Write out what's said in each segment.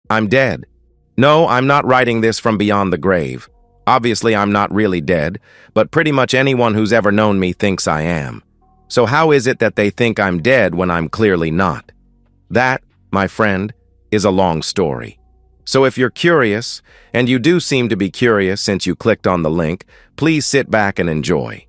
I'm dead. No, I'm not writing this from beyond the grave. Obviously, I'm not really dead, but pretty much anyone who's ever known me thinks I am. So how is it that they think I'm dead when I'm clearly not? That, my friend, is a long story. So if you're curious, and you do seem to be curious since you clicked on the link, please sit back and enjoy.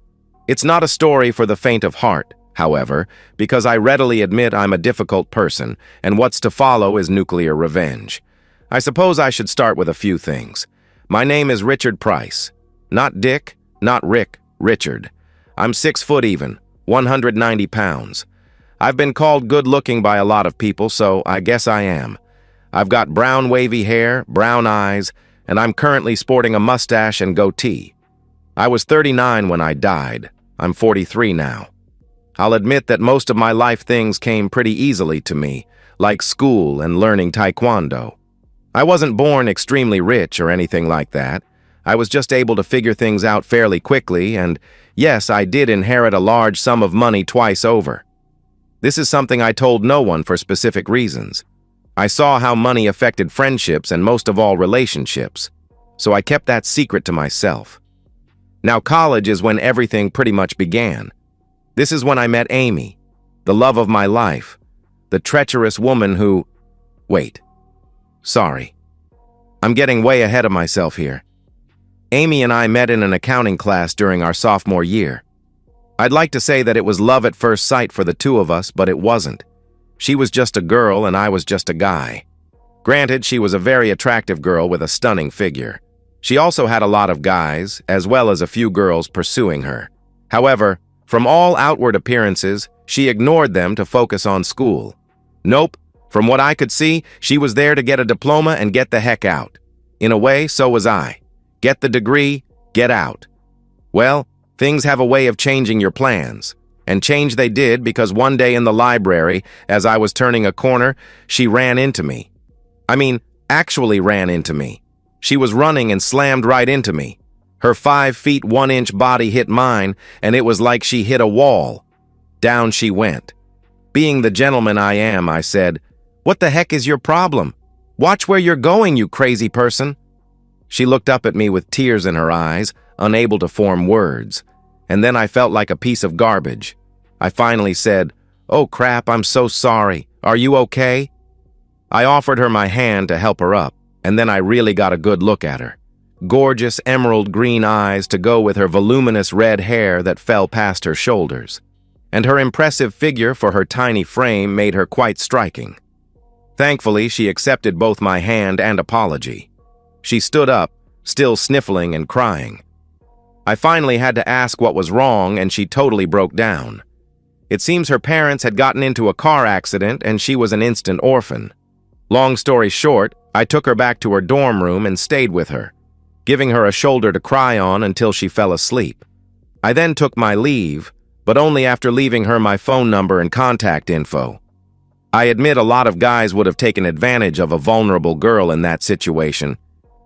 It's not a story for the faint of heart, however, because I readily admit I'm a difficult person, and what's to follow is nuclear revenge. I suppose I should start with a few things. My name is Richard Price. Not Dick, not Rick, Richard. I'm 6 foot even, 190 pounds. I've been called good-looking by a lot of people, so I guess I am. I've got brown wavy hair, brown eyes, and I'm currently sporting a mustache and goatee. I was 39 when I died. I'm 43 now. I'll admit that most of my life things came pretty easily to me, like school and learning taekwondo. I wasn't born extremely rich or anything like that. I was just able to figure things out fairly quickly, and yes, I did inherit a large sum of money twice over. This is something I told no one for specific reasons. I saw how money affected friendships and most of all relationships, so I kept that secret to myself. Now college is when everything pretty much began. This is when I met Amy, the love of my life, the treacherous woman who... Wait. Sorry. I'm getting way ahead of myself here. Amy and I met in an accounting class during our sophomore year. I'd like to say that it was love at first sight for the two of us, but it wasn't. She was just a girl and I was just a guy. Granted, she was a very attractive girl with a stunning figure. She also had a lot of guys, as well as a few girls pursuing her. However, from all outward appearances, she ignored them to focus on school. Nope, from what I could see, she was there to get a diploma and get the heck out. In a way, so was I. Get the degree, get out. Well, things have a way of changing your plans. And change they did because one day in the library, as I was turning a corner, she ran into me. I mean, actually ran into me. She was running and slammed right into me. Her 5 feet 1 inch body hit mine, and it was like she hit a wall. Down she went. Being the gentleman I am, I said, "What the heck is your problem? Watch where you're going, you crazy person." She looked up at me with tears in her eyes, unable to form words. And then I felt like a piece of garbage. I finally said, "Oh crap, I'm so sorry. Are you okay?" I offered her my hand to help her up, and then I really got a good look at her. Gorgeous emerald green eyes to go with her voluminous red hair that fell past her shoulders. And her impressive figure for her tiny frame made her quite striking. Thankfully, she accepted both my hand and apology. She stood up, still sniffling and crying. I finally had to ask what was wrong, and she totally broke down. It seems her parents had gotten into a car accident and she was an instant orphan. Long story short, I took her back to her dorm room and stayed with her, giving her a shoulder to cry on until she fell asleep. I then took my leave, but only after leaving her my phone number and contact info. I admit a lot of guys would have taken advantage of a vulnerable girl in that situation,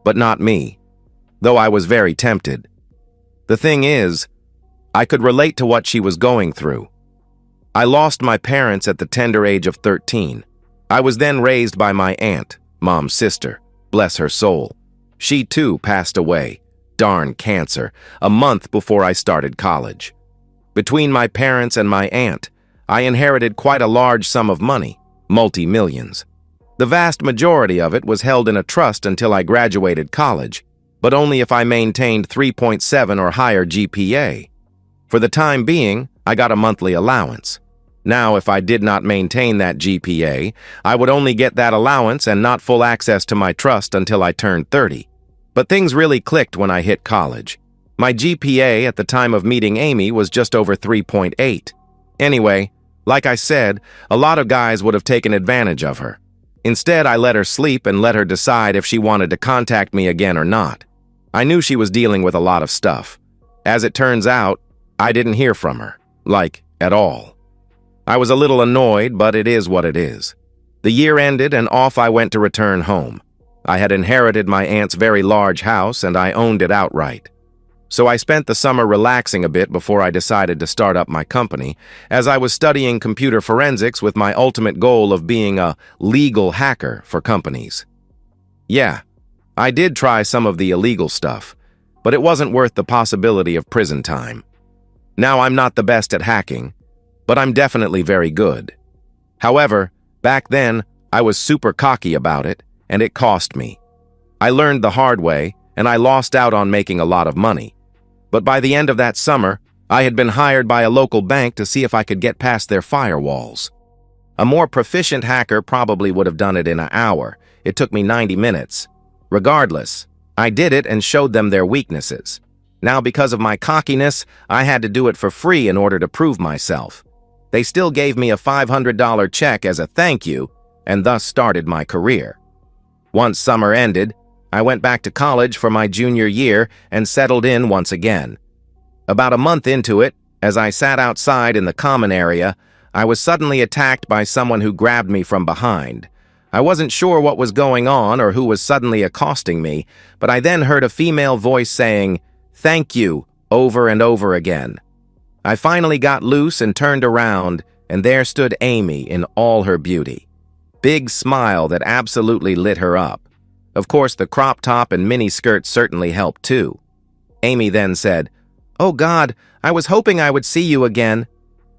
but not me, though I was very tempted. The thing is, I could relate to what she was going through. I lost my parents at the tender age of 13. I was then raised by my aunt, Mom's sister, bless her soul. She too passed away, darn cancer, a month before I started college. Between my parents and my aunt, I inherited quite a large sum of money, multi-millions. The vast majority of it was held in a trust until I graduated college, but only if I maintained 3.7 or higher GPA. For the time being, I got a monthly allowance. Now, if I did not maintain that GPA, I would only get that allowance and not full access to my trust until I turned 30. But things really clicked when I hit college. My GPA at the time of meeting Amy was just over 3.8. Anyway, like I said, a lot of guys would have taken advantage of her. Instead, I let her sleep and let her decide if she wanted to contact me again or not. I knew she was dealing with a lot of stuff. As it turns out, I didn't hear from her, like, at all. I was a little annoyed, but it is what it is. The year ended and off I went to return home. I had inherited my aunt's very large house and I owned it outright. So I spent the summer relaxing a bit before I decided to start up my company, as I was studying computer forensics with my ultimate goal of being a legal hacker for companies. Yeah, I did try some of the illegal stuff, but it wasn't worth the possibility of prison time. Now I'm not the best at hacking, but I'm definitely very good. However, back then, I was super cocky about it, and it cost me. I learned the hard way, and I lost out on making a lot of money. But by the end of that summer, I had been hired by a local bank to see if I could get past their firewalls. A more proficient hacker probably would have done it in an hour. It took me 90 minutes. Regardless, I did it and showed them their weaknesses. Now, because of my cockiness, I had to do it for free in order to prove myself. They still gave me a $500 check as a thank you, and thus started my career. Once summer ended, I went back to college for my junior year and settled in once again. About a month into it, as I sat outside in the common area, I was suddenly attacked by someone who grabbed me from behind. I wasn't sure what was going on or who was suddenly accosting me, but I then heard a female voice saying, "Thank you," over and over again. I finally got loose and turned around, and there stood Amy in all her beauty. Big smile that absolutely lit her up. Of course, the crop top and mini skirt certainly helped too. Amy then said, "Oh God, I was hoping I would see you again.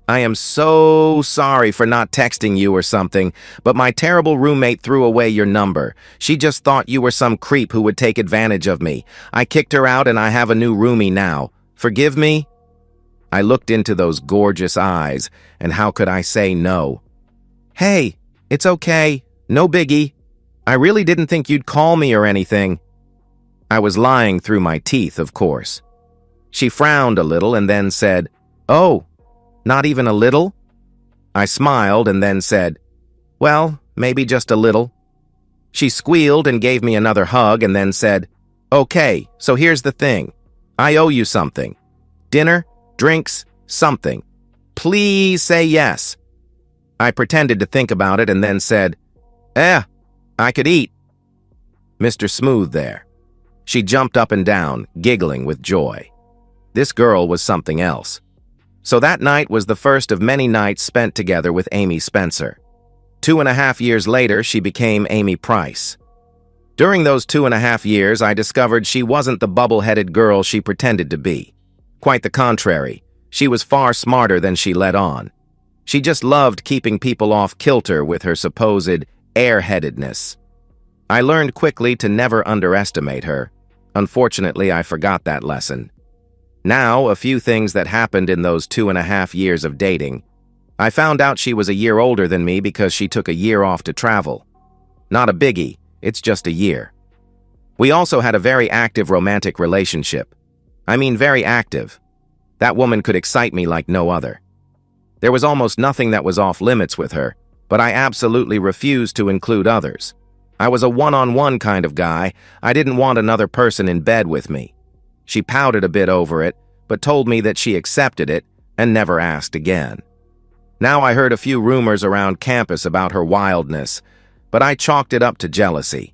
I am so sorry for not texting you or something, but my terrible roommate threw away your number. She just thought you were some creep who would take advantage of me. I kicked her out and I have a new roomie now. Forgive me?" I looked into those gorgeous eyes, and how could I say no? "Hey, it's okay. No biggie. I really didn't think you'd call me or anything." I was lying through my teeth, of course. She frowned a little and then said, "Oh, not even a little?" I smiled and then said, "Well, maybe just a little." She squealed and gave me another hug and then said, "Okay, so here's the thing. I owe you something. Dinner, drinks, something. Please say yes." I pretended to think about it and then said, I could eat." Mr. Smooth there. She jumped up and down, giggling with joy. This girl was something else. So that night was the first of many nights spent together with Amy Spencer. 2.5 years later, she became Amy Price. During those 2.5 years, I discovered she wasn't the bubble-headed girl she pretended to be. Quite the contrary, she was far smarter than she let on. She just loved keeping people off kilter with her supposed airheadedness. I learned quickly to never underestimate her. Unfortunately, I forgot that lesson. Now, a few things that happened in those 2.5 years of dating. I found out she was a year older than me because she took a year off to travel. Not a biggie, it's just a year. We also had a very active romantic relationship. I mean, very active. That woman could excite me like no other. There was almost nothing that was off limits with her, but I absolutely refused to include others. I was a one-on-one kind of guy. I didn't want another person in bed with me. She pouted a bit over it, but told me that she accepted it and never asked again. Now I heard a few rumors around campus about her wildness, but I chalked it up to jealousy.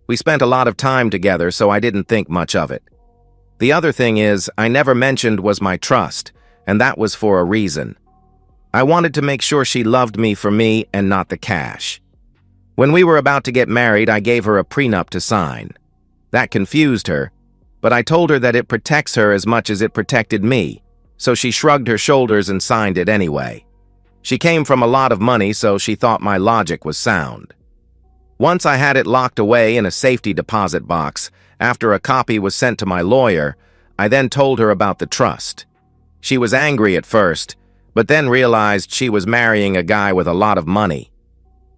We spent a lot of time together, so I didn't think much of it. The other thing is, I never mentioned was my trust, and that was for a reason. I wanted to make sure she loved me for me and not the cash. When we were about to get married, I gave her a prenup to sign. That confused her, but I told her that it protects her as much as it protected me, so she shrugged her shoulders and signed it anyway. She came from a lot of money, so she thought my logic was sound. Once I had it locked away in a safety deposit box, after a copy was sent to my lawyer, I then told her about the trust. She was angry at first, but then realized she was marrying a guy with a lot of money.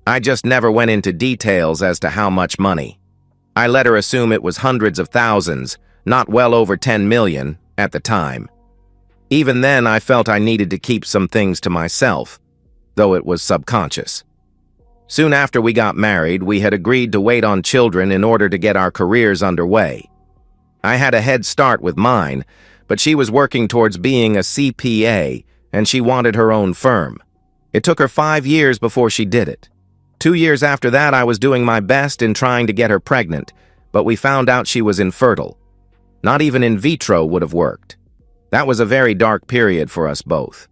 I just never went into details as to how much money. I let her assume it was hundreds of thousands, not well over 10 million at the time. Even then, I felt I needed to keep some things to myself, though it was subconscious. Soon after we got married, we had agreed to wait on children in order to get our careers underway. I had a head start with mine, but she was working towards being a CPA, and she wanted her own firm. It took her 5 years before she did it. 2 years after that, I was doing my best in trying to get her pregnant, but we found out she was infertile. Not even in vitro would have worked. That was a very dark period for us both.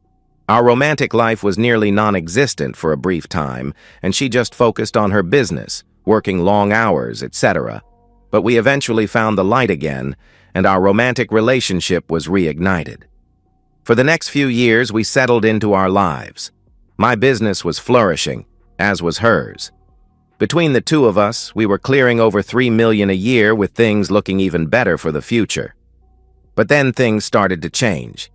Our romantic life was nearly non-existent for a brief time, and she just focused on her business, working long hours, etc. But we eventually found the light again, and our romantic relationship was reignited. For the next few years, we settled into our lives. My business was flourishing, as was hers. Between the two of us, we were clearing over $3 million a year, with things looking even better for the future. But then things started to change.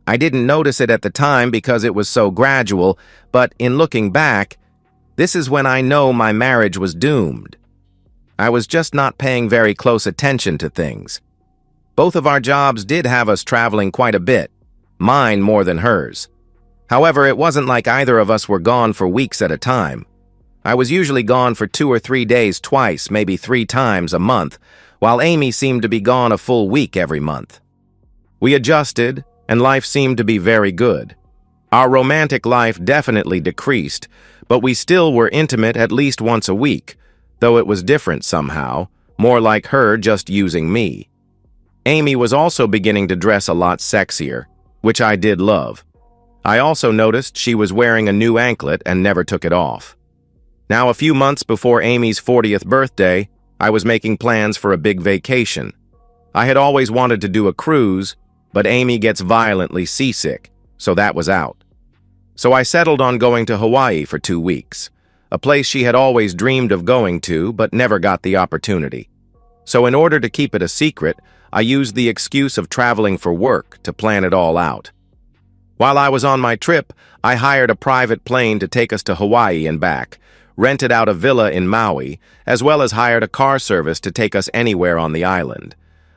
I didn't notice it at the time because it was so gradual, but in looking back, this is when I know my marriage was doomed. I was just not paying very close attention to things. Both of our jobs did have us traveling quite a bit, mine more than hers. However, it wasn't like either of us were gone for weeks at a time. I was usually gone for 2 or 3 days twice, maybe 3 times a month, while Amy seemed to be gone a full week every month. We adjusted, and life seemed to be very good. Our romantic life definitely decreased, but we still were intimate at least once a week, though it was different somehow, more like her just using me. Amy was also beginning to dress a lot sexier, which I did love. I also noticed she was wearing a new anklet and never took it off. Now, a few months before Amy's 40th birthday, I was making plans for a big vacation. I had always wanted to do a cruise, but Amy gets violently seasick, so that was out. So I settled on going to Hawaii for 2 weeks, a place she had always dreamed of going to but never got the opportunity. So in order to keep it a secret, I used the excuse of traveling for work to plan it all out. While I was on my trip, I hired a private plane to take us to Hawaii and back, rented out a villa in Maui, as well as hired a car service to take us anywhere on the island.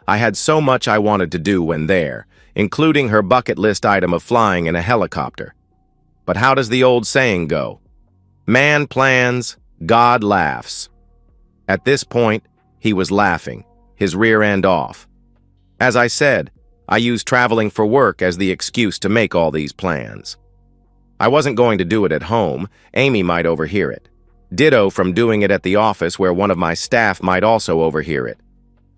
I had so much I wanted to do when there, including her bucket list item of flying in a helicopter. But how does the old saying go? Man plans, God laughs. At this point, he was laughing, his rear end off. As I said, I used traveling for work as the excuse to make all these plans. I wasn't going to do it at home. Amy might overhear it. Ditto from doing it at the office, where one of my staff might also overhear it.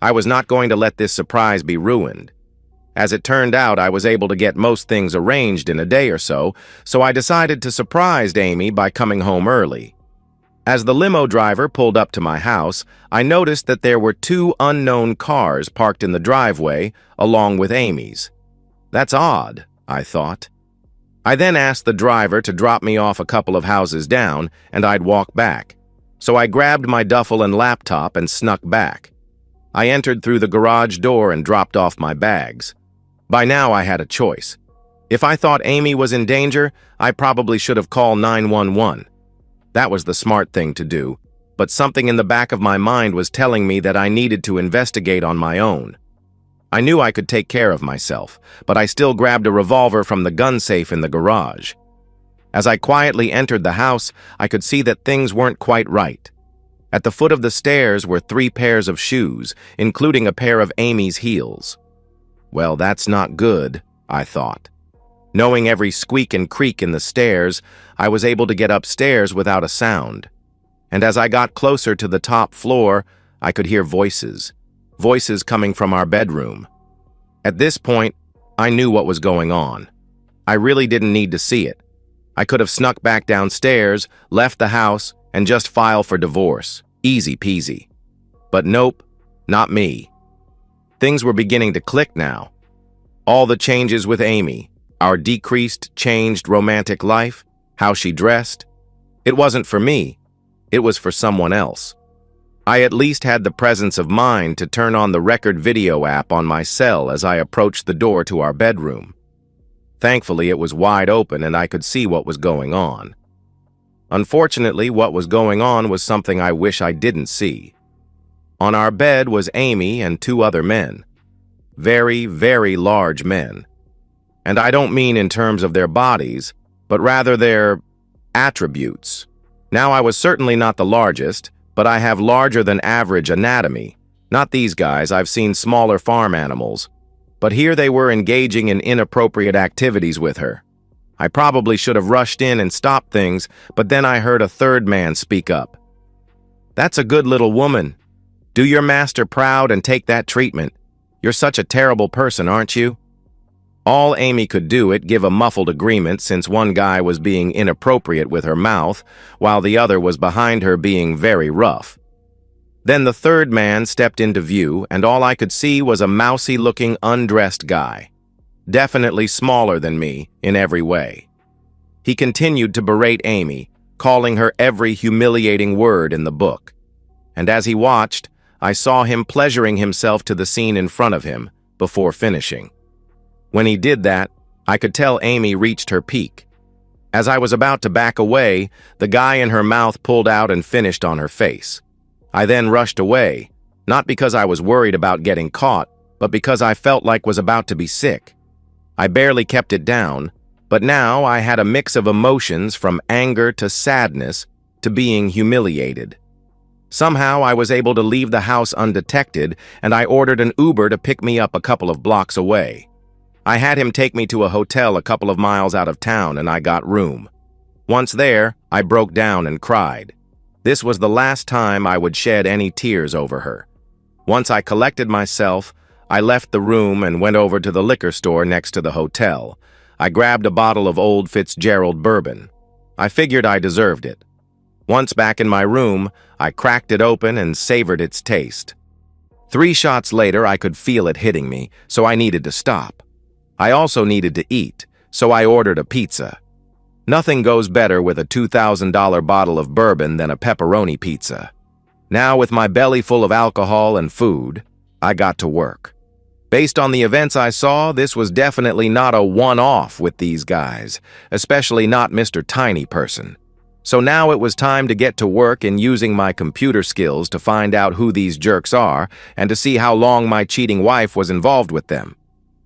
I was not going to let this surprise be ruined. As it turned out, I was able to get most things arranged in a day or so, so I decided to surprise Amy by coming home early. As the limo driver pulled up to my house, I noticed that there were 2 unknown cars parked in the driveway, along with Amy's. That's odd, I thought. I then asked the driver to drop me off a couple of houses down, and I'd walk back. So I grabbed my duffel and laptop and snuck back. I entered through the garage door and dropped off my bags. By now I had a choice. If I thought Amy was in danger, I probably should have called 911. That was the smart thing to do, but something in the back of my mind was telling me that I needed to investigate on my own. I knew I could take care of myself, but I still grabbed a revolver from the gun safe in the garage. As I quietly entered the house, I could see that things weren't quite right. At the foot of the stairs were 3 pairs of shoes, including a pair of Amy's heels. Well, that's not good, I thought. Knowing every squeak and creak in the stairs, I was able to get upstairs without a sound. And as I got closer to the top floor, I could hear voices coming from our bedroom. At this point, I knew what was going on. I really didn't need to see it. I could have snuck back downstairs, left the house, and just filed for divorce. Easy peasy. But nope, not me. Things were beginning to click now. All the changes with Amy, our decreased, changed romantic life, how she dressed. It wasn't for me. It was for someone else. I at least had the presence of mind to turn on the record video app on my cell as I approached the door to our bedroom. Thankfully, it was wide open and I could see what was going on. Unfortunately, what was going on was something I wish I didn't see. On our bed was Amy and 2 other men. Very, very large men. And I don't mean in terms of their bodies, but rather their attributes. Now, I was certainly not the largest, but I have larger than average anatomy. Not these guys, I've seen smaller farm animals. But here they were engaging in inappropriate activities with her. I probably should have rushed in and stopped things, but then I heard a 3rd man speak up. "That's a good little woman. Do your master proud and take that treatment. You're such a terrible person, aren't you?" All Amy could do it give a muffled agreement since one guy was being inappropriate with her mouth, while the other was behind her being very rough. Then the third man stepped into view, and all I could see was a mousy-looking, undressed guy. Definitely smaller than me in every way. He continued to berate Amy, calling her every humiliating word in the book. And as he watched, I saw him pleasuring himself to the scene in front of him before finishing. When he did that, I could tell Amy reached her peak. As I was about to back away, the guy in her mouth pulled out and finished on her face. I then rushed away, not because I was worried about getting caught, but because I felt like was about to be sick. I barely kept it down, but now I had a mix of emotions from anger to sadness to being humiliated. Somehow I was able to leave the house undetected, and I ordered an Uber to pick me up a couple of blocks away. I had him take me to a hotel a couple of miles out of town, and I got room. Once there, I broke down and cried. This was the last time I would shed any tears over her. Once I collected myself, I left the room and went over to the liquor store next to the hotel. I grabbed a bottle of Old Fitzgerald bourbon. I figured I deserved it. Once back in my room, I cracked it open and savored its taste. 3 shots later, I could feel it hitting me, so I needed to stop. I also needed to eat, so I ordered a pizza. Nothing goes better with a $2,000 bottle of bourbon than a pepperoni pizza. Now, with my belly full of alcohol and food, I got to work. Based on the events I saw, this was definitely not a one-off with these guys, especially not Mr. Tiny Person. So now it was time to get to work in using my computer skills to find out who these jerks are and to see how long my cheating wife was involved with them.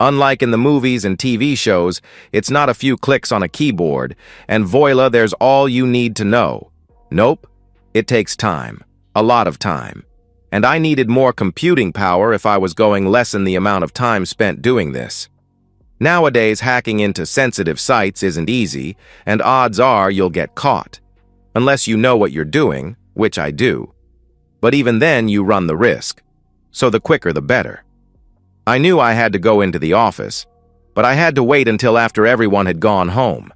Unlike in the movies and TV shows, it's not a few clicks on a keyboard, and voila, there's all you need to know. Nope, it takes time, a lot of time. And I needed more computing power if I was going to lessen the amount of time spent doing this. Nowadays, hacking into sensitive sites isn't easy, and odds are you'll get caught. Unless you know what you're doing, which I do. But even then, you run the risk. So the quicker the better. I knew I had to go into the office, but I had to wait until after everyone had gone home.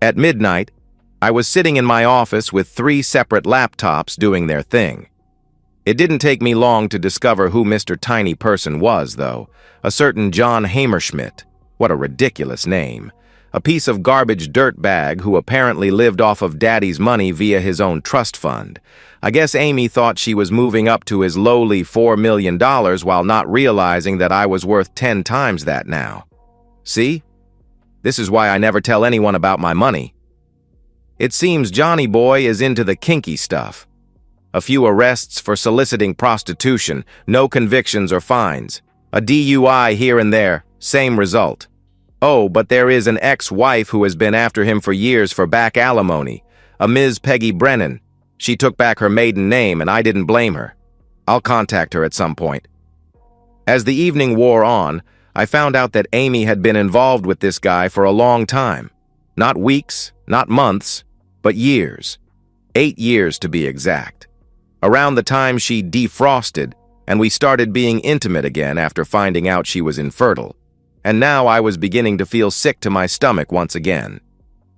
At midnight, I was sitting in my office with 3 separate laptops doing their thing. It didn't take me long to discover who Mr. Tiny Person was, though. A certain John Hammerschmidt. What a ridiculous name. A piece of garbage dirtbag who apparently lived off of Daddy's money via his own trust fund. I guess Amy thought she was moving up to his lowly $4 million while not realizing that I was worth 10 times that now. See? This is why I never tell anyone about my money. It seems Johnny Boy is into the kinky stuff. A few arrests for soliciting prostitution, no convictions or fines. A DUI here and there, same result. Oh, but there is an ex-wife who has been after him for years for back alimony, a Ms. Peggy Brennan. She took back her maiden name and I didn't blame her. I'll contact her at some point. As the evening wore on, I found out that Amy had been involved with this guy for a long time. Not weeks, not months, but years. 8 years to be exact. Around the time she defrosted, and we started being intimate again after finding out she was infertile. And now I was beginning to feel sick to my stomach once again.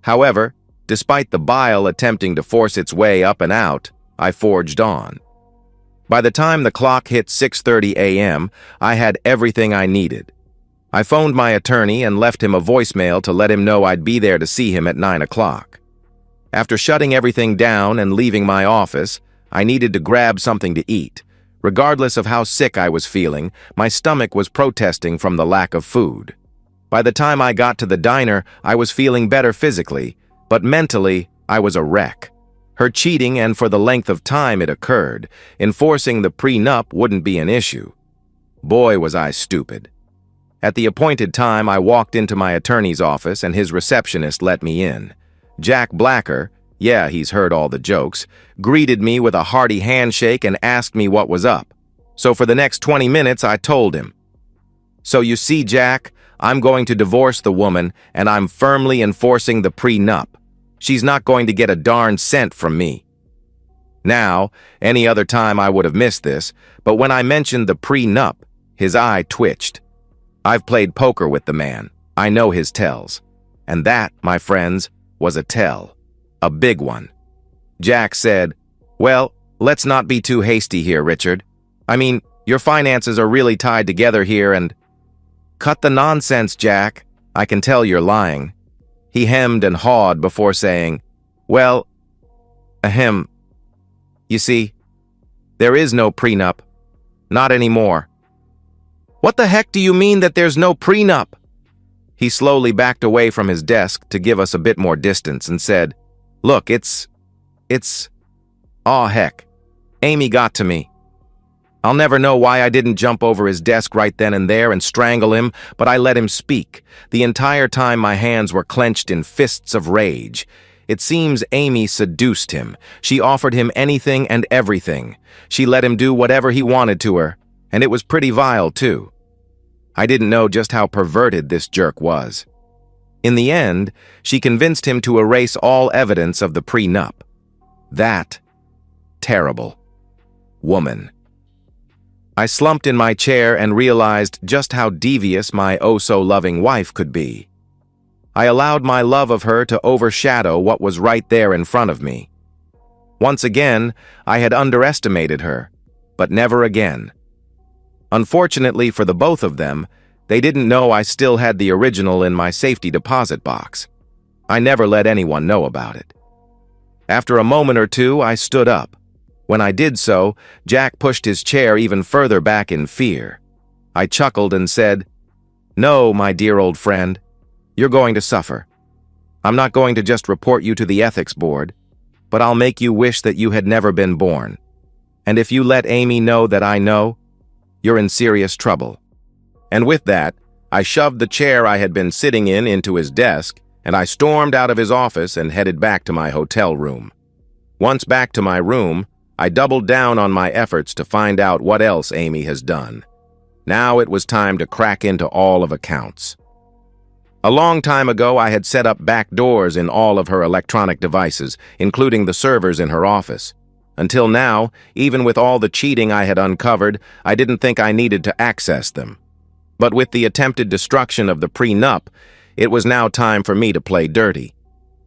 However, despite the bile attempting to force its way up and out, I forged on. By the time the clock hit 6:30 a.m., I had everything I needed. I phoned my attorney and left him a voicemail to let him know I'd be there to see him at 9 o'clock. After shutting everything down and leaving my office, I needed to grab something to eat. Regardless of how sick I was feeling, my stomach was protesting from the lack of food. By the time I got to the diner, I was feeling better physically, but mentally, I was a wreck. Her cheating, and for the length of time it occurred, enforcing the prenup wouldn't be an issue. Boy, was I stupid. At the appointed time, I walked into my attorney's office and his receptionist let me in. Jack Blacker, yeah, he's heard all the jokes, greeted me with a hearty handshake and asked me what was up. So for the next 20 minutes, I told him. So you see, Jack, I'm going to divorce the woman, and I'm firmly enforcing the prenup. She's not going to get a darn cent from me. Now, any other time I would have missed this, but when I mentioned the prenup, his eye twitched. I've played poker with the man. I know his tells. And that, my friends, was a tell. A big one. Jack said, "Well, let's not be too hasty here, Richard. I mean, your finances are really tied together here and—" "Cut the nonsense, Jack. I can tell you're lying." He hemmed and hawed before saying, "Well, ahem. You see, there is no prenup. Not anymore." "What the heck do you mean that there's no prenup?" He slowly backed away from his desk to give us a bit more distance and said, "Look, it's... Aw, heck. Amy got to me. I'll never know why I didn't jump over his desk right then and there and strangle him, but I let him speak. The entire time my hands were clenched in fists of rage. It seems Amy seduced him. She offered him anything and everything. She let him do whatever he wanted to her, and it was pretty vile, too. I didn't know just how perverted this jerk was. In the end, she convinced him to erase all evidence of the prenup. That terrible woman. I slumped in my chair and realized just how devious my oh-so-loving wife could be. I allowed my love of her to overshadow what was right there in front of me. Once again, I had underestimated her, but never again. Unfortunately for the both of them, they didn't know I still had the original in my safety deposit box. I never let anyone know about it. After a moment or two, I stood up. When I did so, Jack pushed his chair even further back in fear. I chuckled and said, "No, my dear old friend, you're going to suffer. I'm not going to just report you to the ethics board, but I'll make you wish that you had never been born. And if you let Amy know that I know, you're in serious trouble." And with that, I shoved the chair I had been sitting in into his desk, and I stormed out of his office and headed back to my hotel room. Once back to my room, I doubled down on my efforts to find out what else Amy has done. Now it was time to crack into all of accounts. A long time ago, I had set up back doors in all of her electronic devices, including the servers in her office. Until now, even with all the cheating I had uncovered, I didn't think I needed to access them. But with the attempted destruction of the prenup, it was now time for me to play dirty.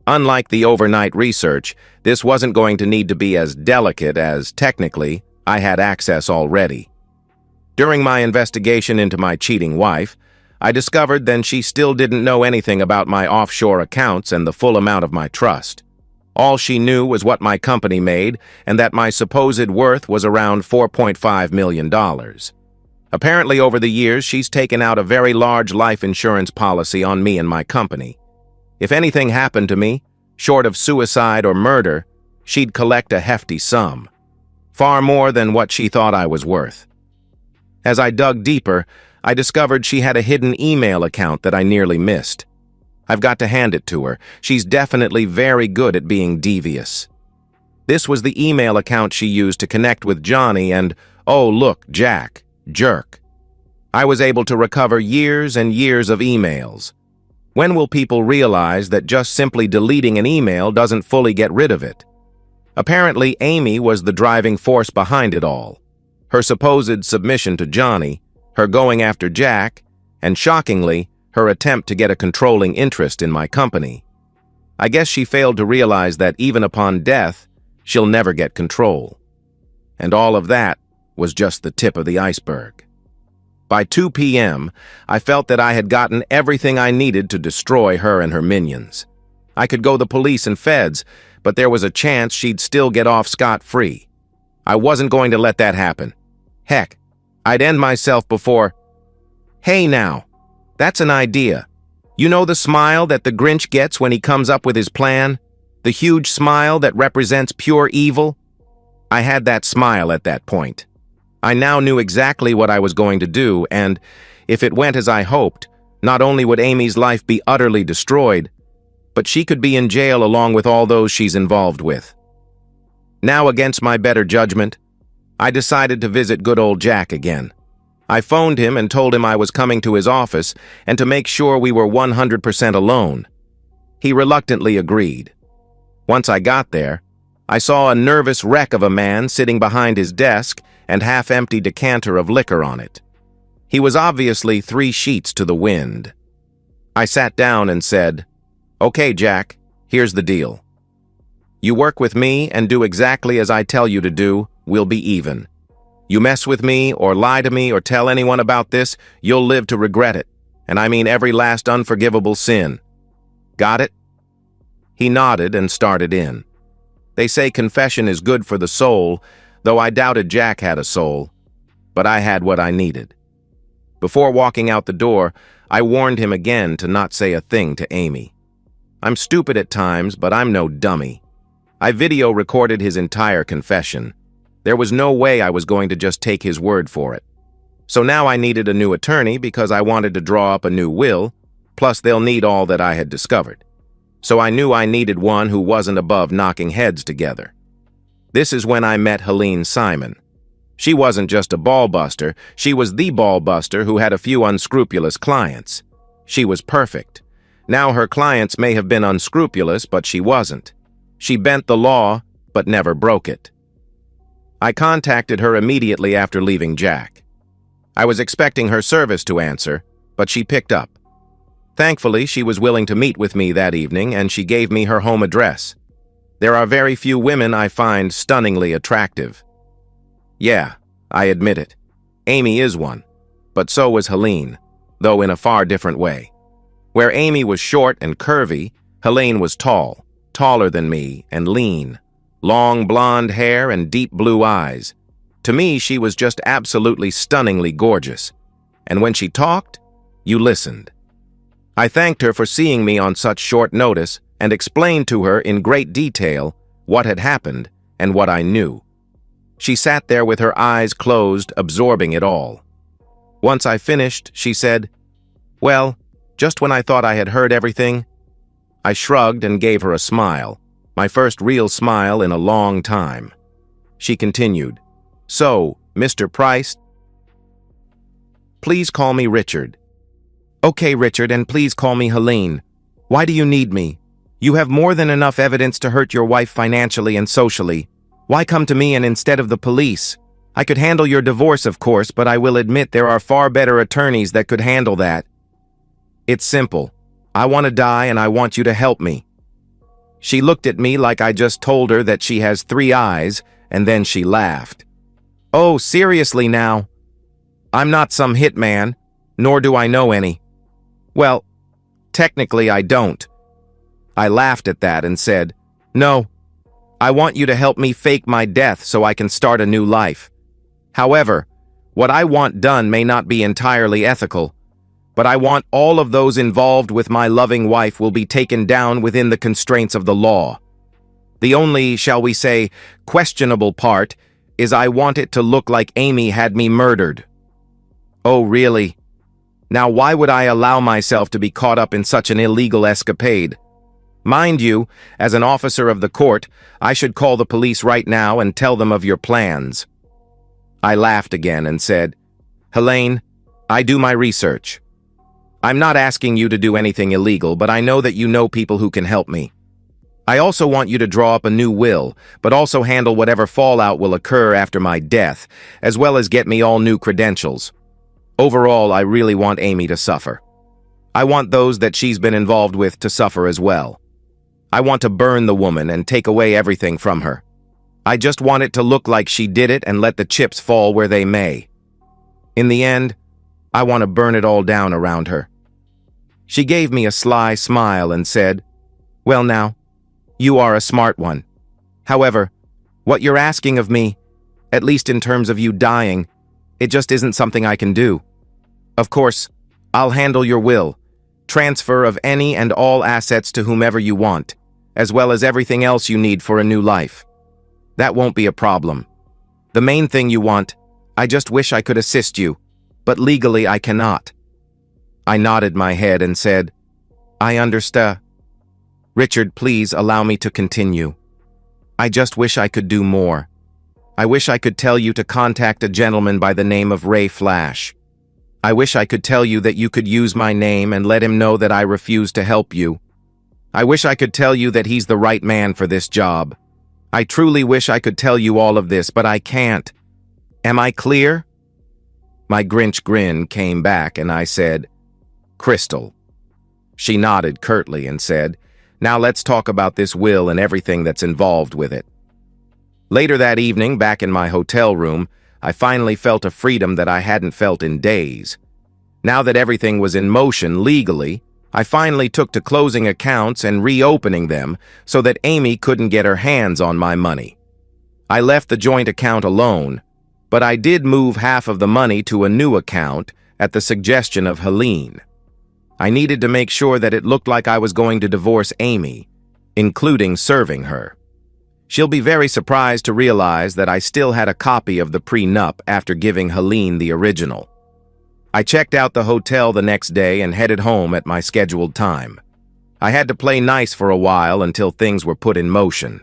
Unlike the overnight research, this wasn't going to need to be as delicate as, technically, I had access already. During my investigation into my cheating wife, I discovered that she still didn't know anything about my offshore accounts and the full amount of my trust. All she knew was what my company made and that my supposed worth was around $4.5 million. Apparently, over the years, she's taken out a very large life insurance policy on me and my company. If anything happened to me, short of suicide or murder, she'd collect a hefty sum. Far more than what she thought I was worth. As I dug deeper, I discovered she had a hidden email account that I nearly missed. I've got to hand it to her. She's definitely very good at being devious. This was the email account she used to connect with Johnny and, oh look, Jack, jerk. I was able to recover years and years of emails. When will people realize that just simply deleting an email doesn't fully get rid of it? Apparently, Amy was the driving force behind it all. Her supposed submission to Johnny, her going after Jack, and shockingly, her attempt to get a controlling interest in my company. I guess she failed to realize that even upon death, she'll never get control. And all of that was just the tip of the iceberg. By 2 p.m., I felt that I had gotten everything I needed to destroy her and her minions. I could go the police and feds, but there was a chance she'd still get off scot-free. I wasn't going to let that happen. Heck, I'd end myself before... Hey now, that's an idea. You know the smile that the Grinch gets when he comes up with his plan? The huge smile that represents pure evil? I had that smile at that point. I now knew exactly what I was going to do, and if it went as I hoped, not only would Amy's life be utterly destroyed, but she could be in jail along with all those she's involved with. Now, against my better judgment, I decided to visit good old Jack again. I phoned him and told him I was coming to his office and to make sure we were 100% alone. He reluctantly agreed. Once I got there, I saw a nervous wreck of a man sitting behind his desk and half-empty decanter of liquor on it. He was obviously 3 sheets to the wind. I sat down and said, "Okay, Jack, here's the deal. You work with me and do exactly as I tell you to do, we'll be even. You mess with me or lie to me or tell anyone about this, you'll live to regret it. And I mean every last unforgivable sin. Got it?" He nodded and started in. They say confession is good for the soul, though I doubted Jack had a soul. But I had what I needed. Before walking out the door, I warned him again to not say a thing to Amy. I'm stupid at times, but I'm no dummy. I video recorded his entire confession. There was no way I was going to just take his word for it. So now I needed a new attorney because I wanted to draw up a new will, plus they'll need all that I had discovered. So I knew I needed one who wasn't above knocking heads together. This is when I met Helene Simon. She wasn't just a ball buster, she was the ball buster who had a few unscrupulous clients. She was perfect. Now her clients may have been unscrupulous, but she wasn't. She bent the law, but never broke it. I contacted her immediately after leaving Jack. I was expecting her service to answer, but she picked up. Thankfully, she was willing to meet with me that evening, and she gave me her home address. There are very few women I find stunningly attractive. Yeah, I admit it. Amy is one, but so was Helene, though in a far different way. Where Amy was short and curvy, Helene was tall, taller than me, and lean. Long blonde hair and deep blue eyes. To me, she was just absolutely stunningly gorgeous. And when she talked, you listened. I thanked her for seeing me on such short notice and explained to her in great detail what had happened and what I knew. She sat there with her eyes closed, absorbing it all. Once I finished, she said, "Well, just when I thought I had heard everything." I shrugged and gave her a smile, my first real smile in a long time. She continued, "So, Mr. Price, please call me Richard." "Okay, Richard, and please call me Helene. Why do you need me? You have more than enough evidence to hurt your wife financially and socially. Why come to me and instead of the police? I could handle your divorce, of course, but I will admit there are far better attorneys that could handle that. It's simple. I want to die and I want you to help me." She looked at me like I just told her that she has 3 eyes, and then she laughed. "Oh, seriously now? I'm not some hitman, nor do I know any." "Well, technically I don't." I laughed at that and said, "No, I want you to help me fake my death so I can start a new life. However, what I want done may not be entirely ethical, but I want all of those involved with my loving wife will be taken down within the constraints of the law. The only, shall we say, questionable part is I want it to look like Amy had me murdered." "Oh, really? Now why would I allow myself to be caught up in such an illegal escapade? Mind you, as an officer of the court, I should call the police right now and tell them of your plans." I laughed again and said, "Helene, I do my research. I'm not asking you to do anything illegal, but I know that you know people who can help me. I also want you to draw up a new will, but also handle whatever fallout will occur after my death, as well as get me all new credentials. Overall, I really want Amy to suffer. I want those that she's been involved with to suffer as well. I want to burn the woman and take away everything from her. I just want it to look like she did it and let the chips fall where they may. In the end, I want to burn it all down around her." She gave me a sly smile and said, "Well now, you are a smart one. However, what you're asking of me, at least in terms of you dying, it just isn't something I can do. Of course, I'll handle your will, transfer of any and all assets to whomever you want, as well as everything else you need for a new life. That won't be a problem. The main thing you want, I just wish I could assist you, but legally I cannot." I nodded my head and said, "I understand. Richard, please allow me to continue. I just wish I could do more. I wish I could tell you to contact a gentleman by the name of Ray Flash. I wish I could tell you that you could use my name and let him know that I refuse to help you. I wish I could tell you that he's the right man for this job. I truly wish I could tell you all of this, but I can't. Am I clear?" My Grinch grin came back and I said, "Crystal." She nodded curtly and said, "Now let's talk about this will and everything that's involved with it." Later that evening, back in my hotel room, I finally felt a freedom that I hadn't felt in days. Now that everything was in motion legally, I finally took to closing accounts and reopening them so that Amy couldn't get her hands on my money. I left the joint account alone, but I did move half of the money to a new account at the suggestion of Helene. I needed to make sure that it looked like I was going to divorce Amy, including serving her. She'll be very surprised to realize that I still had a copy of the prenup after giving Helene the original. I checked out the hotel the next day and headed home at my scheduled time. I had to play nice for a while until things were put in motion.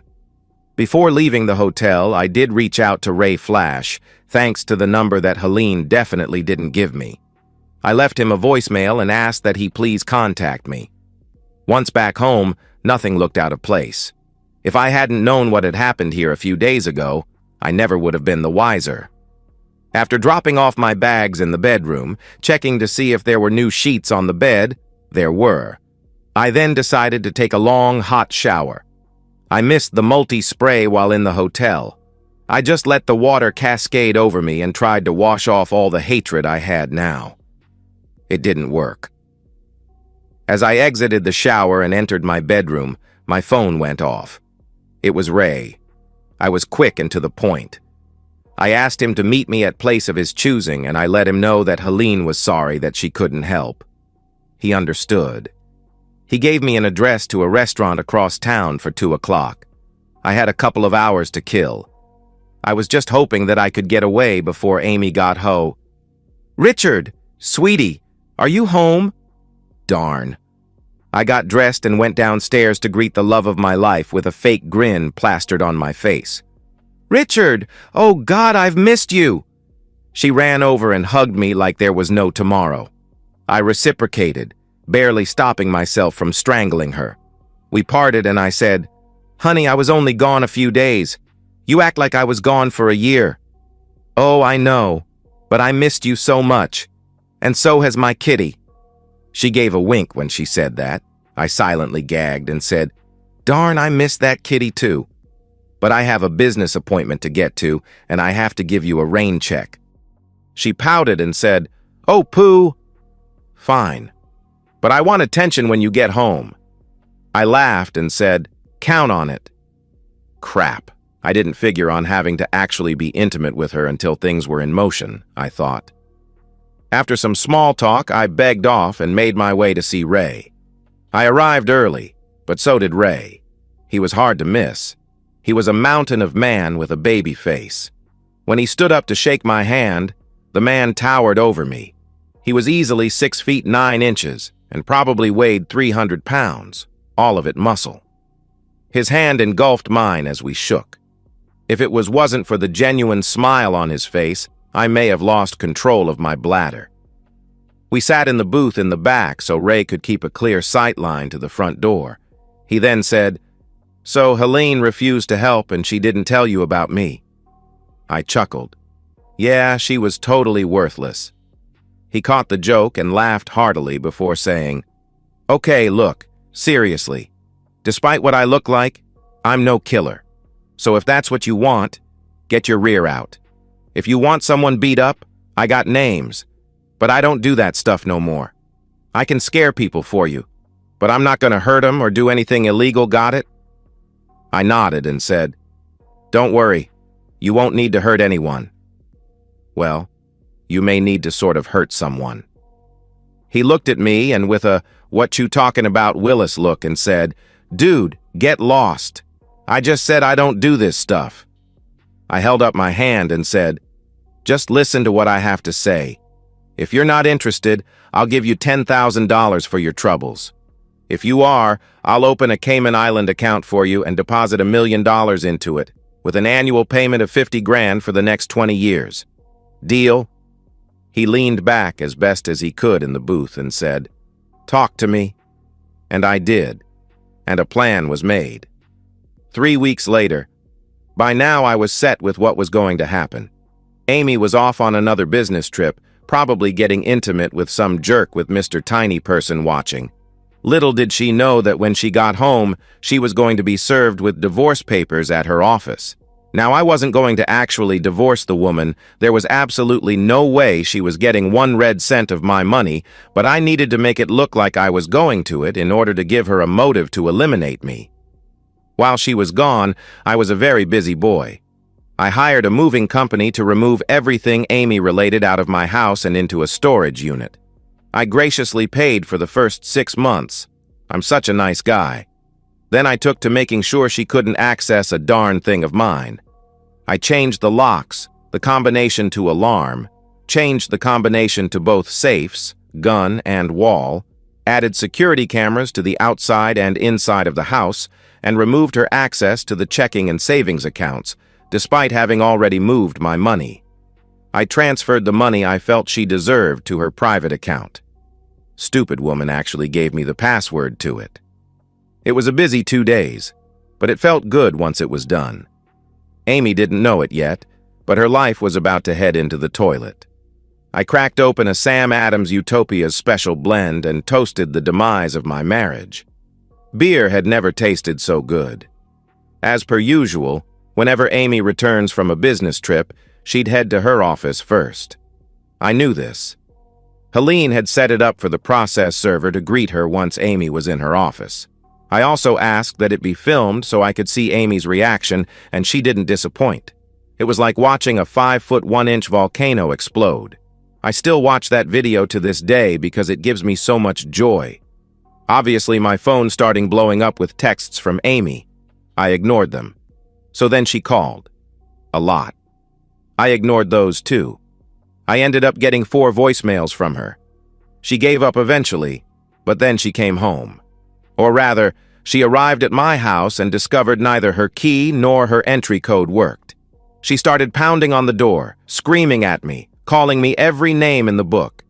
Before leaving the hotel, I did reach out to Ray Flash, thanks to the number that Helene definitely didn't give me. I left him a voicemail and asked that he please contact me. Once back home, nothing looked out of place. If I hadn't known what had happened here a few days ago, I never would have been the wiser. After dropping off my bags in the bedroom, checking to see if there were new sheets on the bed, there were. I then decided to take a long, hot shower. I missed the multi-spray while in the hotel. I just let the water cascade over me and tried to wash off all the hatred I had now. It didn't work. As I exited the shower and entered my bedroom, my phone went off. It was Ray. I was quick and to the point. I asked him to meet me at place of his choosing, and I let him know that Helene was sorry that she couldn't help. He understood. He gave me an address to a restaurant across town for 2 o'clock. I had a couple of hours to kill. I was just hoping that I could get away before Amy got home. "Richard, sweetie, are you home?" Darn. I got dressed and went downstairs to greet the love of my life with a fake grin plastered on my face. "Richard, oh God, I've missed you!" She ran over and hugged me like there was no tomorrow. I reciprocated, barely stopping myself from strangling her. We parted and I said, "Honey, I was only gone a few days. You act like I was gone for a year." "Oh, I know, but I missed you so much. And so has my kitty." She gave a wink when she said that. I silently gagged and said, "Darn, I missed that kitty too. But I have a business appointment to get to, and I have to give you a rain check." She pouted and said, "Oh, Pooh." "Fine. But I want attention when you get home." I laughed and said, "Count on it." Crap. I didn't figure on having to actually be intimate with her until things were in motion, I thought. After some small talk, I begged off and made my way to see Ray. I arrived early, but so did Ray. He was hard to miss. He was a mountain of man with a baby face. When he stood up to shake my hand, the man towered over me. He was easily 6 feet 9 inches and probably weighed 300 pounds, all of it muscle. His hand engulfed mine as we shook. If it wasn't for the genuine smile on his face, I may have lost control of my bladder. We sat in the booth in the back so Ray could keep a clear sight line to the front door. He then said, "So Helene refused to help and she didn't tell you about me?" I chuckled. Yeah, she was totally worthless. He caught the joke and laughed heartily before saying, "Okay, look, seriously. Despite what I look like, I'm no killer. So if that's what you want, get your rear out. If you want someone beat up, I got names. But I don't do that stuff no more. I can scare people for you, but I'm not going to hurt them or do anything illegal, got it?" I nodded and said, "Don't worry, you won't need to hurt anyone." Well, you may need to sort of hurt someone. He looked at me and with a "what you talking about Willis" look and said, "Dude, get lost. I just said I don't do this stuff." I held up my hand and said, "Just listen to what I have to say. If you're not interested, I'll give you $10,000 for your troubles. If you are, I'll open a Cayman Island account for you and deposit $1 million into it, with an annual payment of 50 grand for the next 20 years. Deal?" He leaned back as best as he could in the booth and said, "Talk to me." And I did, and a plan was made. 3 weeks later, by now I was set with what was going to happen. Amy was off on another business trip, probably getting intimate with some jerk with Mr. Tiny Person watching. Little did she know that when she got home, she was going to be served with divorce papers at her office. Now, I wasn't going to actually divorce the woman. There was absolutely no way she was getting 1 red cent of my money, but I needed to make it look like I was going to it in order to give her a motive to eliminate me. While she was gone, I was a very busy boy. I hired a moving company to remove everything Amy-related out of my house and into a storage unit. I graciously paid for the first 6 months. I'm such a nice guy. Then I took to making sure she couldn't access a darn thing of mine. I changed the locks, the combination to alarm, changed the combination to both safes, gun, and wall, added security cameras to the outside and inside of the house, and removed her access to the checking and savings accounts, despite having already moved my money. I transferred the money I felt she deserved to her private account. Stupid woman actually gave me the password to it. It was a busy 2 days, but it felt good once it was done. Amy didn't know it yet, but her life was about to head into the toilet. I cracked open a Sam Adams Utopia's special blend and toasted the demise of my marriage. Beer had never tasted so good. As per usual, whenever Amy returns from a business trip, she'd head to her office first. I knew this. Helene had set it up for the process server to greet her once Amy was in her office. I also asked that it be filmed so I could see Amy's reaction, and she didn't disappoint. It was like watching a 5'1" volcano explode. I still watch that video to this day because it gives me so much joy. Obviously, my phone starting blowing up with texts from Amy. I ignored them. So then she called. A lot. I ignored those too. I ended up getting 4 voicemails from her. She gave up eventually, but then she came home. Or rather, she arrived at my house and discovered neither her key nor her entry code worked. She started pounding on the door, screaming at me, calling me every name in the book.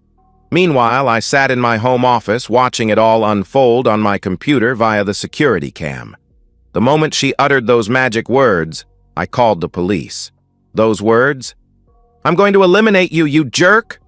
Meanwhile, I sat in my home office watching it all unfold on my computer via the security cam. The moment she uttered those magic words, I called the police. Those words? "I'm going to eliminate you, you jerk!"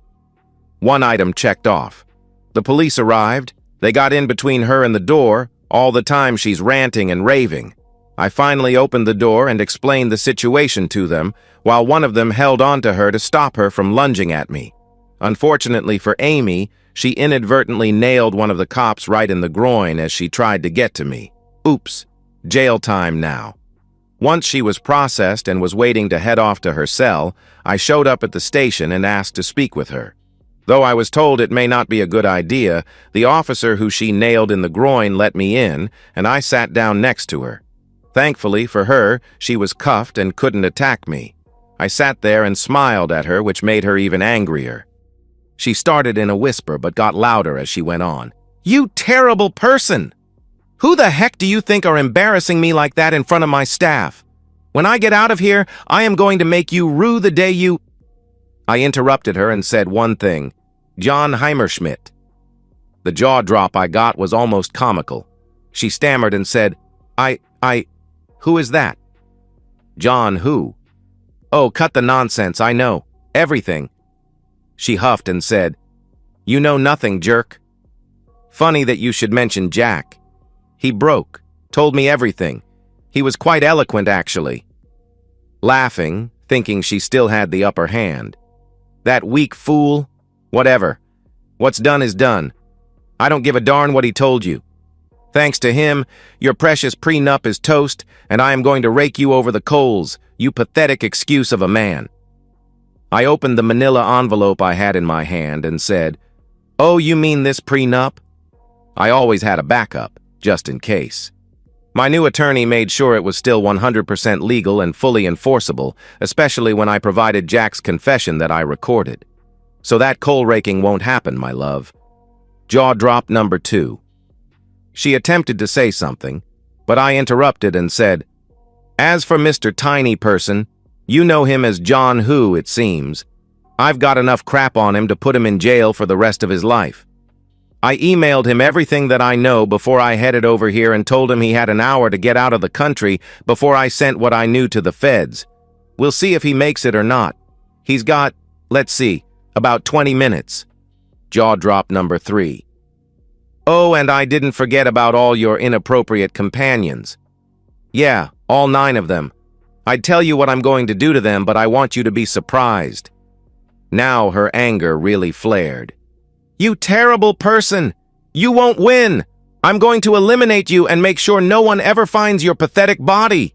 One item checked off. The police arrived. They got in between her and the door. All the time she's ranting and raving. I finally opened the door and explained the situation to them, while one of them held on to her to stop her from lunging at me. Unfortunately for Amy, she inadvertently nailed one of the cops right in the groin as she tried to get to me. Oops. Jail time now. Once she was processed and was waiting to head off to her cell, I showed up at the station and asked to speak with her. Though I was told it may not be a good idea, the officer who she nailed in the groin let me in, and I sat down next to her. Thankfully for her, she was cuffed and couldn't attack me. I sat there and smiled at her, which made her even angrier. She started in a whisper but got louder as she went on. "You terrible person! Who the heck do you think are embarrassing me like that in front of my staff? When I get out of here, I am going to make you rue the day you—" I interrupted her and said one thing. "John Heimerschmidt." The jaw drop I got was almost comical. She stammered and said, Who is that?" "John who?" "Oh, cut the nonsense, I know. Everything." She huffed and said, "You know nothing, jerk. Funny that you should mention Jack. He broke, told me everything. He was quite eloquent, actually." Laughing, thinking she still had the upper hand. "That weak fool? Whatever. What's done is done. I don't give a darn what he told you. Thanks to him, your precious prenup is toast, and I am going to rake you over the coals, you pathetic excuse of a man." I opened the manila envelope I had in my hand and said, "Oh, you mean this prenup?" I always had a backup, just in case. My new attorney made sure it was still 100% legal and fully enforceable, especially when I provided Jack's confession that I recorded. So that coal raking won't happen, my love. Jaw drop number 2. She attempted to say something, but I interrupted and said, "As for Mr. Tiny Person, you know him as John Who, it seems. I've got enough crap on him to put him in jail for the rest of his life. I emailed him everything that I know before I headed over here and told him he had an hour to get out of the country before I sent what I knew to the feds. We'll see if he makes it or not. He's got, let's see, about 20 minutes. Jaw drop number 3. Oh, and I didn't forget about all your inappropriate companions. Yeah, all 9 of them. I'd tell you what I'm going to do to them, but I want you to be surprised. Now her anger really flared. You terrible person! You won't win! I'm going to eliminate you and make sure no one ever finds your pathetic body.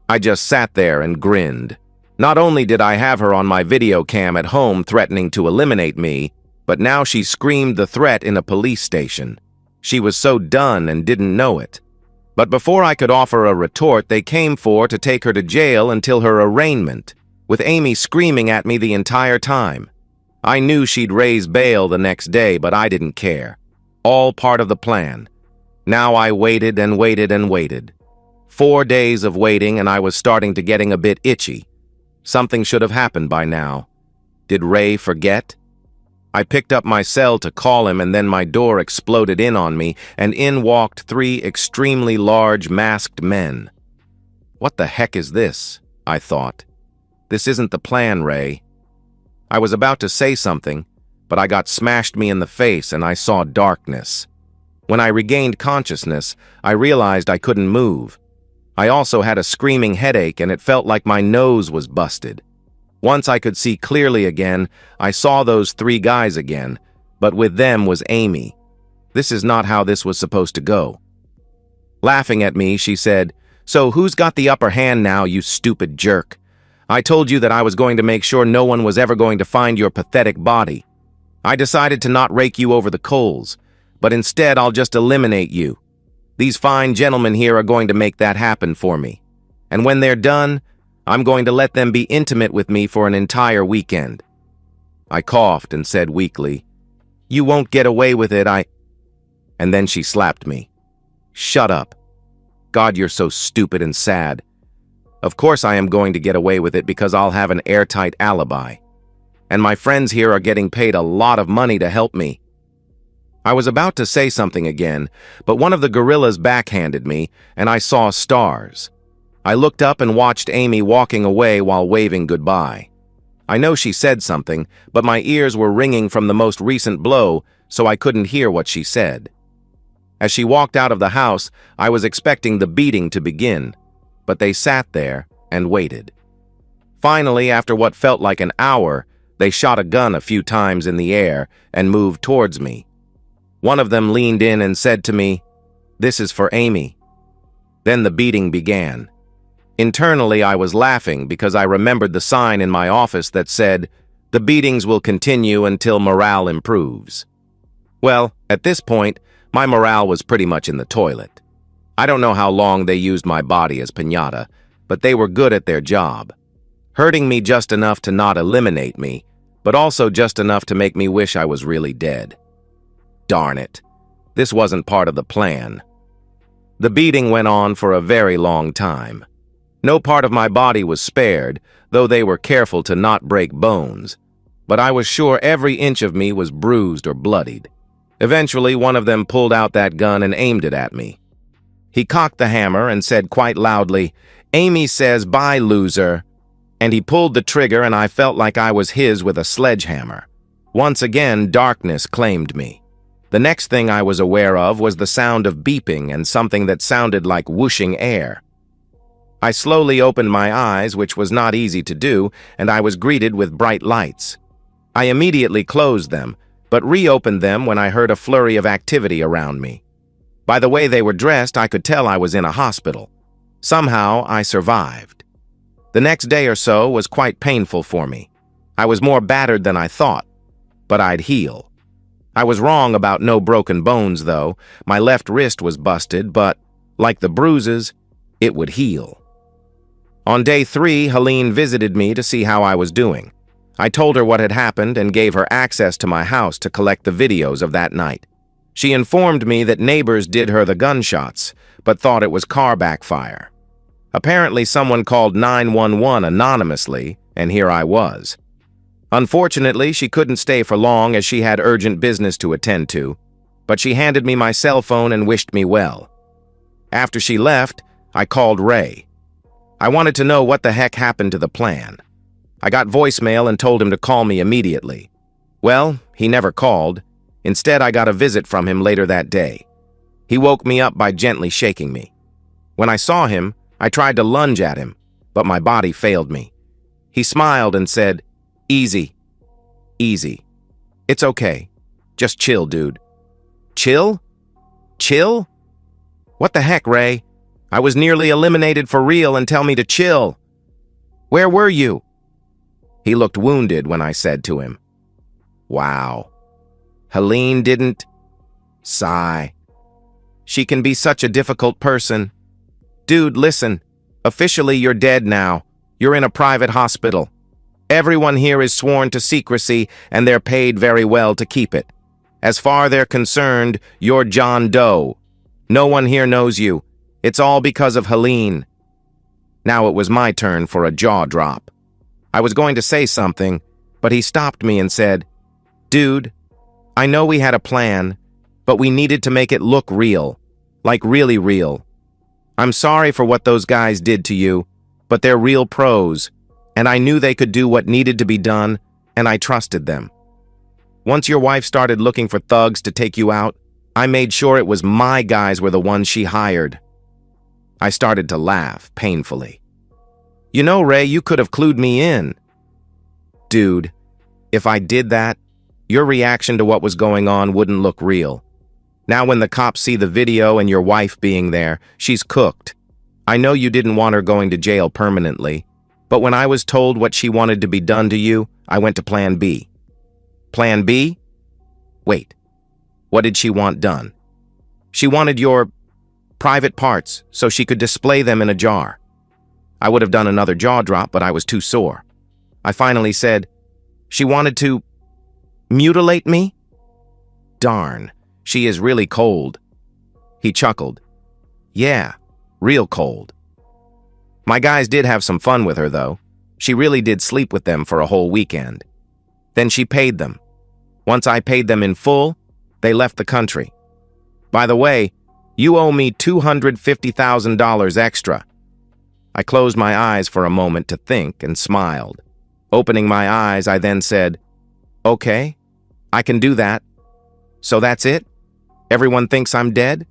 I just sat there and grinned. Not only did I have her on my video cam at home threatening to eliminate me, but now she screamed the threat in a police station. She was so done and didn't know it. But before I could offer a retort, they came to take her to jail until her arraignment, with Amy screaming at me the entire time. I knew she'd raise bail the next day, but I didn't care. All part of the plan. Now I waited and waited and waited. 4 days of waiting, and I was starting to getting a bit itchy. Something should have happened by now. Did Ray forget? I picked up my cell to call him, and then my door exploded in on me, and in walked 3 extremely large masked men. What the heck is this? I thought. This isn't the plan, Ray. I was about to say something, but I got smashed me in the face and I saw darkness. When I regained consciousness, I realized I couldn't move. I also had a screaming headache and it felt like my nose was busted. Once I could see clearly again, I saw those 3 guys again, but with them was Amy. This is not how this was supposed to go. Laughing at me, she said, "So who's got the upper hand now, you stupid jerk? I told you that I was going to make sure no one was ever going to find your pathetic body. I decided to not rake you over the coals, but instead I'll just eliminate you. These fine gentlemen here are going to make that happen for me. And when they're done, I'm going to let them be intimate with me for an entire weekend." I coughed and said weakly, "You won't get away with it, And then she slapped me. "Shut up. God, you're so stupid and sad. Of course I am going to get away with it because I'll have an airtight alibi. And my friends here are getting paid a lot of money to help me." I was about to say something again, but one of the gorillas backhanded me, and I saw stars. I looked up and watched Amy walking away while waving goodbye. I know she said something, but my ears were ringing from the most recent blow, so I couldn't hear what she said. As she walked out of the house, I was expecting the beating to begin, but they sat there and waited. Finally, after what felt like an hour, they shot a gun a few times in the air and moved towards me. One of them leaned in and said to me, "This is for Amy." Then the beating began. Internally, I was laughing because I remembered the sign in my office that said, "The beatings will continue until morale improves." Well, at this point, my morale was pretty much in the toilet. I don't know how long they used my body as piñata, but they were good at their job. Hurting me just enough to not eliminate me, but also just enough to make me wish I was really dead. Darn it. This wasn't part of the plan. The beating went on for a very long time. No part of my body was spared, though they were careful to not break bones, but I was sure every inch of me was bruised or bloodied. Eventually, one of them pulled out that gun and aimed it at me. He cocked the hammer and said quite loudly, "Amy says bye, loser." And he pulled the trigger and I felt like I was his with a sledgehammer. Once again, darkness claimed me. The next thing I was aware of was the sound of beeping and something that sounded like whooshing air. I slowly opened my eyes, which was not easy to do, and I was greeted with bright lights. I immediately closed them, but reopened them when I heard a flurry of activity around me. By the way they were dressed, I could tell I was in a hospital. Somehow, I survived. The next day or so was quite painful for me. I was more battered than I thought, but I'd heal. I was wrong about no broken bones, though. My left wrist was busted, but, like the bruises, it would heal. On day 3, Helene visited me to see how I was doing. I told her what had happened and gave her access to my house to collect the videos of that night. She informed me that neighbors did her the gunshots, but thought it was car backfire. Apparently, someone called 911 anonymously, and here I was. Unfortunately, she couldn't stay for long as she had urgent business to attend to, but she handed me my cell phone and wished me well. After she left, I called Ray. I wanted to know what the heck happened to the plan. I got voicemail and told him to call me immediately. Well, he never called. Instead, I got a visit from him later that day. He woke me up by gently shaking me. When I saw him, I tried to lunge at him, but my body failed me. He smiled and said, "Easy. Easy. It's okay. Just chill, dude." Chill? Chill? What the heck, Ray? I was nearly eliminated for real and tell me to chill. Where were you? He looked wounded when I said to him, "Wow. Helene didn't..." Sigh. She can be such a difficult person. Dude, listen. Officially, you're dead now. You're in a private hospital. Everyone here is sworn to secrecy, and they're paid very well to keep it. As far they're concerned, you're John Doe. No one here knows you. It's all because of Helene. Now it was my turn for a jaw drop. I was going to say something, but he stopped me and said, "Dude, I know we had a plan, but we needed to make it look real. Like really real. I'm sorry for what those guys did to you, but they're real pros, and I knew they could do what needed to be done, and I trusted them. Once your wife started looking for thugs to take you out, I made sure it was my guys were the ones she hired." I started to laugh, painfully. "You know, Ray, you could have clued me in." Dude, if I did that, your reaction to what was going on wouldn't look real. Now when the cops see the video and your wife being there, she's cooked. I know you didn't want her going to jail permanently, but when I was told what she wanted to be done to you, I went to Plan B. Plan B? Wait, what did she want done? She wanted your private parts so she could display them in a jar. I would have done another jaw drop, but I was too sore. I finally said, "She wanted to mutilate me?" Darn, she is really cold. He chuckled. "Yeah, real cold." My guys did have some fun with her, though. She really did sleep with them for a whole weekend. Then she paid them. Once I paid them in full, they left the country. By the way, you owe me $250,000 extra. I closed my eyes for a moment to think and smiled. Opening my eyes, I then said, "Okay, I can do that. So that's it? Everyone thinks I'm dead?"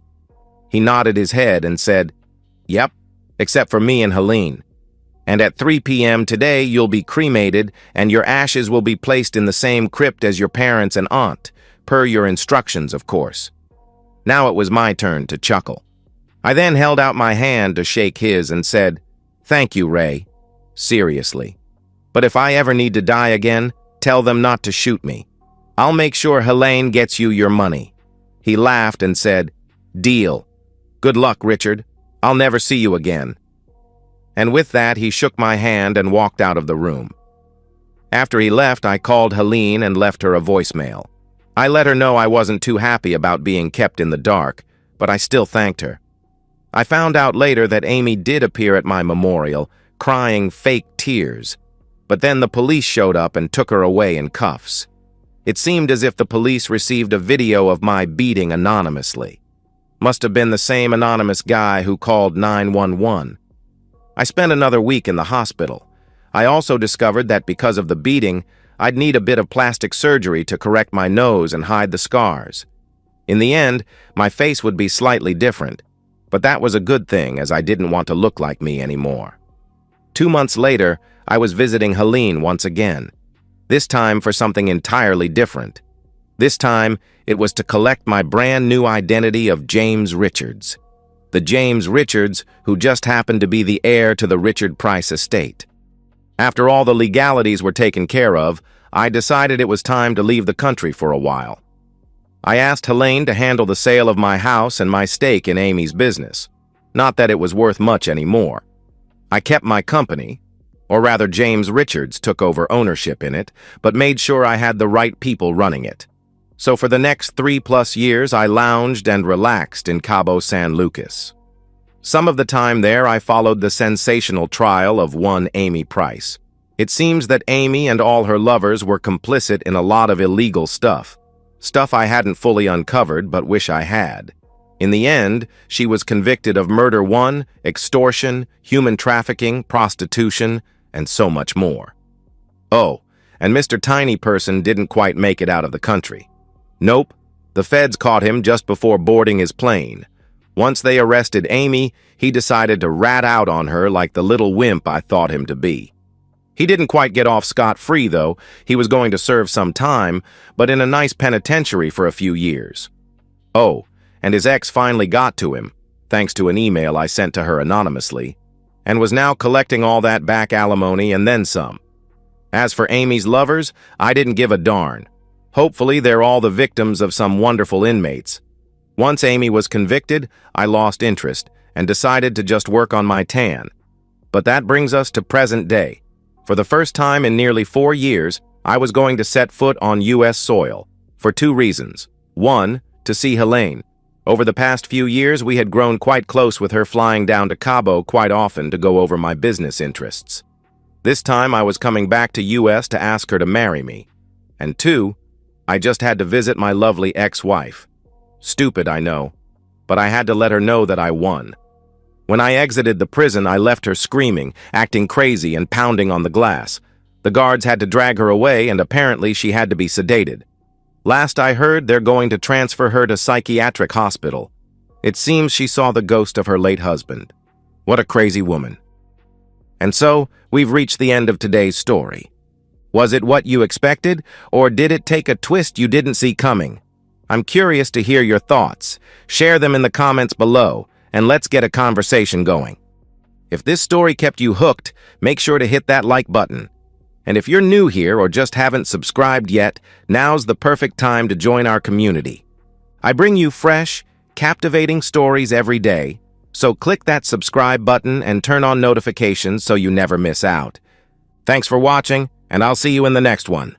He nodded his head and said, "Yep, except for me and Helene. And at 3 p.m. today, you'll be cremated, and your ashes will be placed in the same crypt as your parents and aunt, per your instructions, of course." Now it was my turn to chuckle. I then held out my hand to shake his and said, "Thank you, Ray. Seriously. But if I ever need to die again, tell them not to shoot me. I'll make sure Helene gets you your money." He laughed and said, "Deal. Good luck, Richard. I'll never see you again." And with that, he shook my hand and walked out of the room. After he left, I called Helene and left her a voicemail. I let her know I wasn't too happy about being kept in the dark, but I still thanked her. I found out later that Amy did appear at my memorial, crying fake tears, but then the police showed up and took her away in cuffs. It seemed as if the police received a video of my beating anonymously. Must have been the same anonymous guy who called 911. I spent another week in the hospital. I also discovered that because of the beating, I'd need a bit of plastic surgery to correct my nose and hide the scars. In the end, my face would be slightly different, but that was a good thing as I didn't want to look like me anymore. 2 months later, I was visiting Helene once again, this time for something entirely different. This time, it was to collect my brand new identity of James Richards. The James Richards who just happened to be the heir to the Richard Price estate. After all the legalities were taken care of, I decided it was time to leave the country for a while. I asked Helene to handle the sale of my house and my stake in Amy's business. Not that it was worth much anymore. I kept my company, or rather James Richards took over ownership in it, but made sure I had the right people running it. So for the next 3+ years, I lounged and relaxed in Cabo San Lucas. Some of the time there, I followed the sensational trial of one Amy Price. It seems that Amy and all her lovers were complicit in a lot of illegal stuff. Stuff I hadn't fully uncovered, but wish I had. In the end, she was convicted of murder 1, extortion, human trafficking, prostitution, and so much more. Oh, and Mr. Tiny Person didn't quite make it out of the country. Nope, The feds caught him just before boarding his plane. Once they arrested Amy, he decided to rat out on her like the little wimp I thought him to be. He didn't quite get off scot-free, though. He was going to serve some time, but in a nice penitentiary for a few years. Oh, and his ex finally got to him, thanks to an email I sent to her anonymously, and was now collecting all that back alimony and then some. As for Amy's lovers, I didn't give a darn. Hopefully, they're all the victims of some wonderful inmates. Once Amy was convicted, I lost interest and decided to just work on my tan. But that brings us to present day. For the first time in nearly 4 years, I was going to set foot on U.S. soil, for 2 reasons. 1, to see Helene. Over the past few years, we had grown quite close with her flying down to Cabo quite often to go over my business interests. This time, I was coming back to U.S. to ask her to marry me. And 2, I just had to visit my lovely ex-wife. Stupid, I know, but I had to let her know that I won. When I exited the prison, I left her screaming, acting crazy and pounding on the glass. The guards had to drag her away, and apparently she had to be sedated. Last I heard, they're going to transfer her to psychiatric hospital. It seems she saw the ghost of her late husband. What a crazy woman. And so, we've reached the end of today's story. Was it what you expected, or did it take a twist you didn't see coming? I'm curious to hear your thoughts. Share them in the comments below, and let's get a conversation going. If this story kept you hooked, make sure to hit that like button. And if you're new here or just haven't subscribed yet, now's the perfect time to join our community. I bring you fresh, captivating stories every day, so click that subscribe button and turn on notifications so you never miss out. Thanks for watching, and I'll see you in the next one.